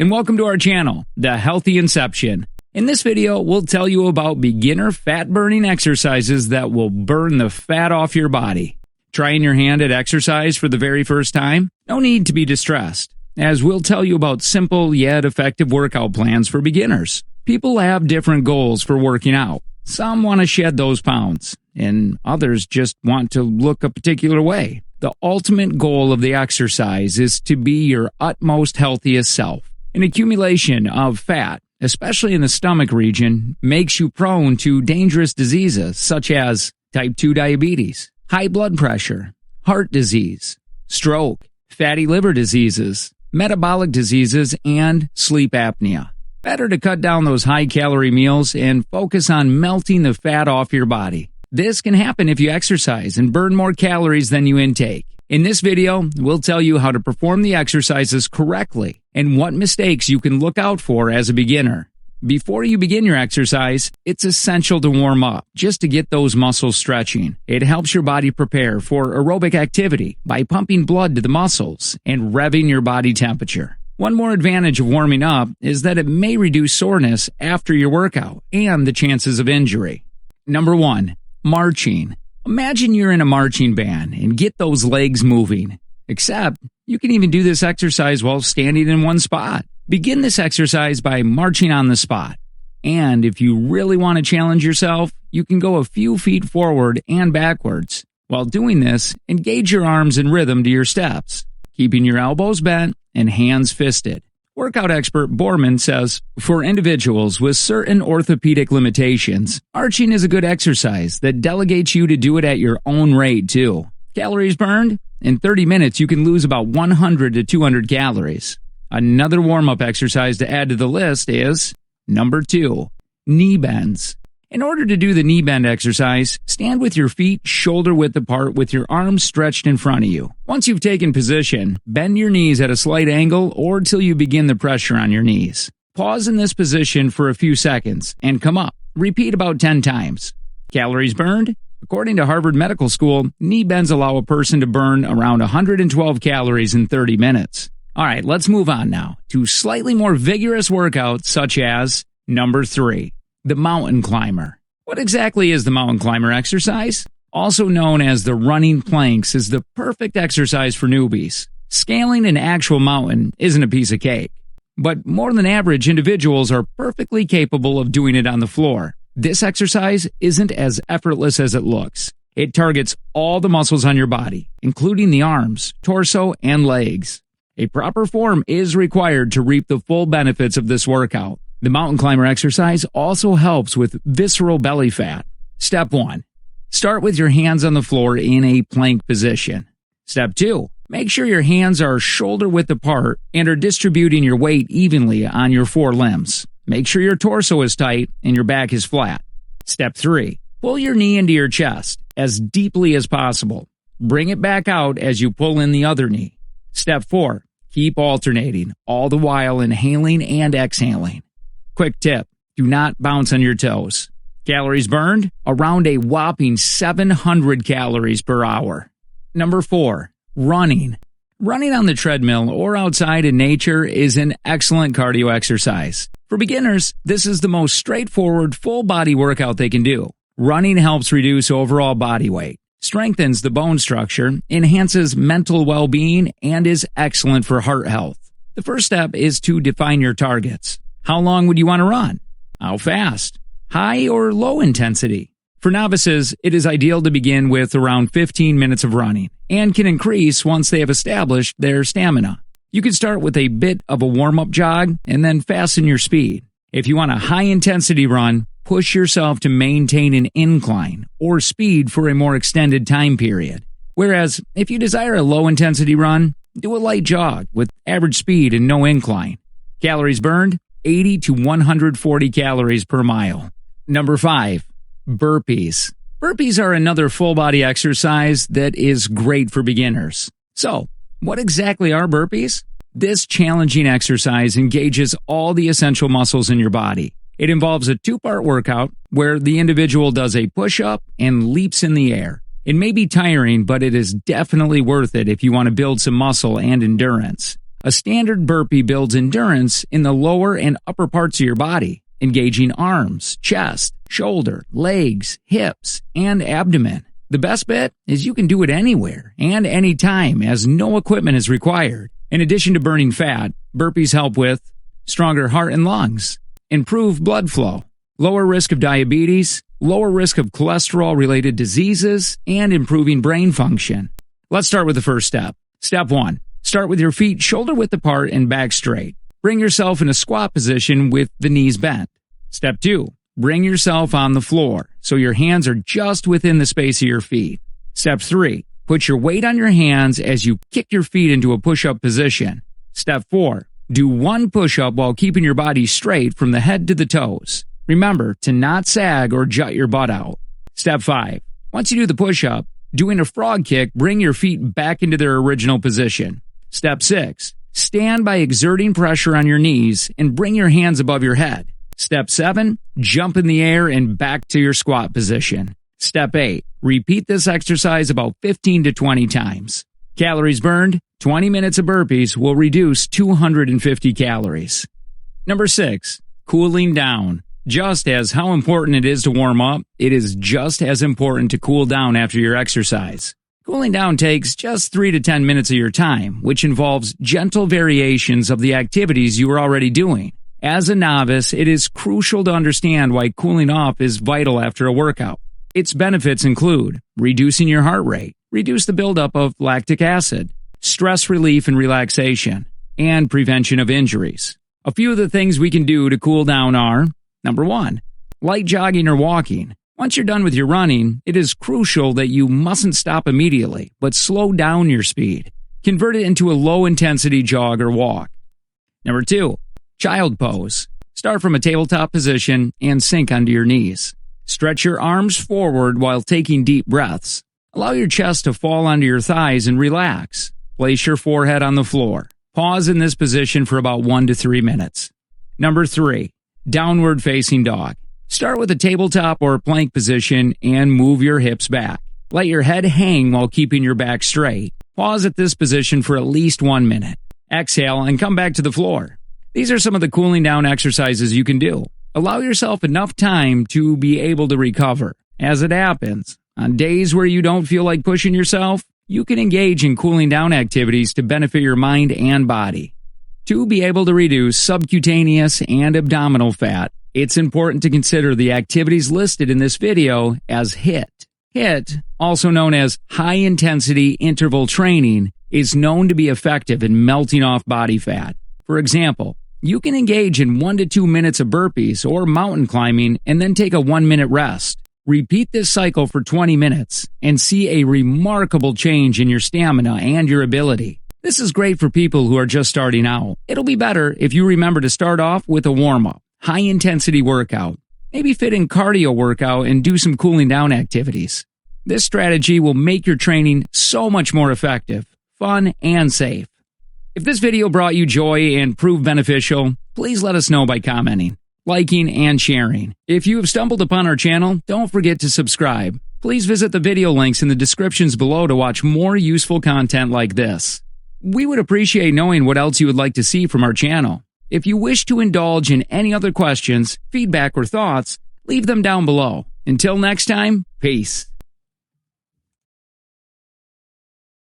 and welcome to our channel, The Healthy Inception. In this video, we'll tell you about beginner fat-burning exercises that will burn the fat off your body. Trying your hand at exercise for the very first time? No need to be distressed, as we'll tell you about simple yet effective workout plans for beginners. People have different goals for working out. Some want to shed those pounds, and others just want to look a particular way. The ultimate goal of the exercise is to be your utmost healthiest self. An accumulation of fat, especially in the stomach region, makes you prone to dangerous diseases such as type 2 diabetes, high blood pressure, heart disease, stroke, fatty liver diseases, metabolic diseases, and sleep apnea. Better to cut down those high-calorie meals and focus on melting the fat off your body. This can happen if you exercise and burn more calories than you intake. In this video, we'll tell you how to perform the exercises correctly and what mistakes you can look out for as a beginner. Before you begin your exercise, it's essential to warm up just to get those muscles stretching. It helps your body prepare for aerobic activity by pumping blood to the muscles and revving your body temperature. One more advantage of warming up is that it may reduce soreness after your workout and the chances of injury. Number 1. Marching. Imagine you're in a marching band and get those legs moving. Except, you can even do this exercise while standing in one spot. Begin this exercise by marching on the spot. And if you really want to challenge yourself, you can go a few feet forward and backwards. While doing this, engage your arms in rhythm to your steps, keeping your elbows bent and hands fisted. Workout expert Borman says, for individuals with certain orthopedic limitations, marching is a good exercise that delegates you to do it at your own rate too. Calories burned? In 30 minutes, you can lose about 100 to 200 calories. Another warm-up exercise to add to the list is number 2, knee bends. In order to do the knee bend exercise, stand with your feet shoulder-width apart with your arms stretched in front of you. Once you've taken position, bend your knees at a slight angle or till you begin the pressure on your knees. Pause in this position for a few seconds and come up. Repeat about 10 times. Calories burned? According to Harvard Medical School, knee bends allow a person to burn around 112 calories in 30 minutes. All right, let's move on now to slightly more vigorous workouts such as number 3. The mountain climber. What exactly is the mountain climber exercise? Also known as the running planks, is the perfect exercise for newbies. Scaling an actual mountain isn't a piece of cake, but more than average individuals are perfectly capable of doing it on the floor. This exercise isn't as effortless as it looks. It targets all the muscles on your body, including the arms, torso, and legs. A proper form is required to reap the full benefits of this workout. The mountain climber exercise also helps with visceral belly fat. Step 1. Start with your hands on the floor in a plank position. Step 2. Make sure your hands are shoulder width apart and are distributing your weight evenly on your 4 limbs. Make sure your torso is tight and your back is flat. Step 3. Pull your knee into your chest as deeply as possible. Bring it back out as you pull in the other knee. Step 4. Keep alternating, all the while inhaling and exhaling. Quick tip, do not bounce on your toes. Calories burned? Around a whopping 700 calories per hour. Number 4, running. Running on the treadmill or outside in nature is an excellent cardio exercise. For beginners, this is the most straightforward full body workout they can do. Running helps reduce overall body weight, strengthens the bone structure, enhances mental well-being, and is excellent for heart health. The first step is to define your targets. How long would you want to run? How fast? High or low intensity? For novices, it is ideal to begin with around 15 minutes of running and can increase once they have established their stamina. You can start with a bit of a warm-up jog and then fasten your speed. If you want a high-intensity run, push yourself to maintain an incline or speed for a more extended time period. Whereas, if you desire a low-intensity run, do a light jog with average speed and no incline. Calories burned? 80 to 140 calories per mile. Number 5, burpees. Burpees are another full body exercise that is great for beginners. So, what exactly are burpees? This challenging exercise engages all the essential muscles in your body. It involves a 2-part workout where the individual does a push-up and leaps in the air. It may be tiring, but it is definitely worth it if you want to build some muscle and endurance. A standard burpee builds endurance in the lower and upper parts of your body, engaging arms, chest, shoulder, legs, hips, and abdomen. The best bit is you can do it anywhere and anytime as no equipment is required. In addition to burning fat, burpees help with stronger heart and lungs, improved blood flow, lower risk of diabetes, lower risk of cholesterol-related diseases, and improving brain function. Let's start with the first step. Step 1. Start with your feet shoulder-width apart and back straight. Bring yourself in a squat position with the knees bent. Step 2. Bring yourself on the floor so your hands are just within the space of your feet. Step 3. Put your weight on your hands as you kick your feet into a push-up position. Step 4. Do one push-up while keeping your body straight from the head to the toes. Remember to not sag or jut your butt out. Step 5. Once you do the push-up, doing a frog kick, bring your feet back into their original position. Step 6. Stand by exerting pressure on your knees and bring your hands above your head. Step 7. Jump in the air and back to your squat position. Step 8. Repeat this exercise about 15 to 20 times. Calories burned: 20 minutes of burpees will reduce 250 calories. Number 6. Cooling down. Just as how important it is to warm up, it is just as important to cool down after your exercise. Cooling down takes just 3 to 10 minutes of your time, which involves gentle variations of the activities you are already doing. As a novice, it is crucial to understand why cooling off is vital after a workout. Its benefits include reducing your heart rate, reduce the buildup of lactic acid, stress relief and relaxation, and prevention of injuries. A few of the things we can do to cool down are: Number 1. Light jogging or walking. Once you're done with your running, it is crucial that you mustn't stop immediately, but slow down your speed. Convert it into a low-intensity jog or walk. Number 2. Child pose. Start from a tabletop position and sink onto your knees. Stretch your arms forward while taking deep breaths. Allow your chest to fall onto your thighs and relax. Place your forehead on the floor. Pause in this position for about 1 to 3 minutes. Number 3. Downward facing dog. Start with a tabletop or plank position and move your hips back. Let your head hang while keeping your back straight. Pause at this position for at least 1 minute. Exhale and come back to the floor. These are some of the cooling down exercises you can do. Allow yourself enough time to be able to recover. As it happens, on days where you don't feel like pushing yourself, you can engage in cooling down activities to benefit your mind and body. To be able to reduce subcutaneous and abdominal fat, it's important to consider the activities listed in this video as HIIT. HIIT, also known as high-intensity interval training, is known to be effective in melting off body fat. For example, you can engage in 1 to 2 minutes of burpees or mountain climbing and then take a 1-minute rest. Repeat this cycle for 20 minutes and see a remarkable change in your stamina and your ability. This is great for people who are just starting out. It'll be better if you remember to start off with a warm-up, high-intensity workout. Maybe fit in cardio workout and do some cooling down activities. This strategy will make your training so much more effective, fun, and safe. If this video brought you joy and proved beneficial, please let us know by commenting, liking, and sharing. If you have stumbled upon our channel, don't forget to subscribe. Please visit the video links in the descriptions below to watch more useful content like this. We would appreciate knowing what else you would like to see from our channel. If you wish to indulge in any other questions, feedback, or thoughts, leave them down below. Until next time, peace.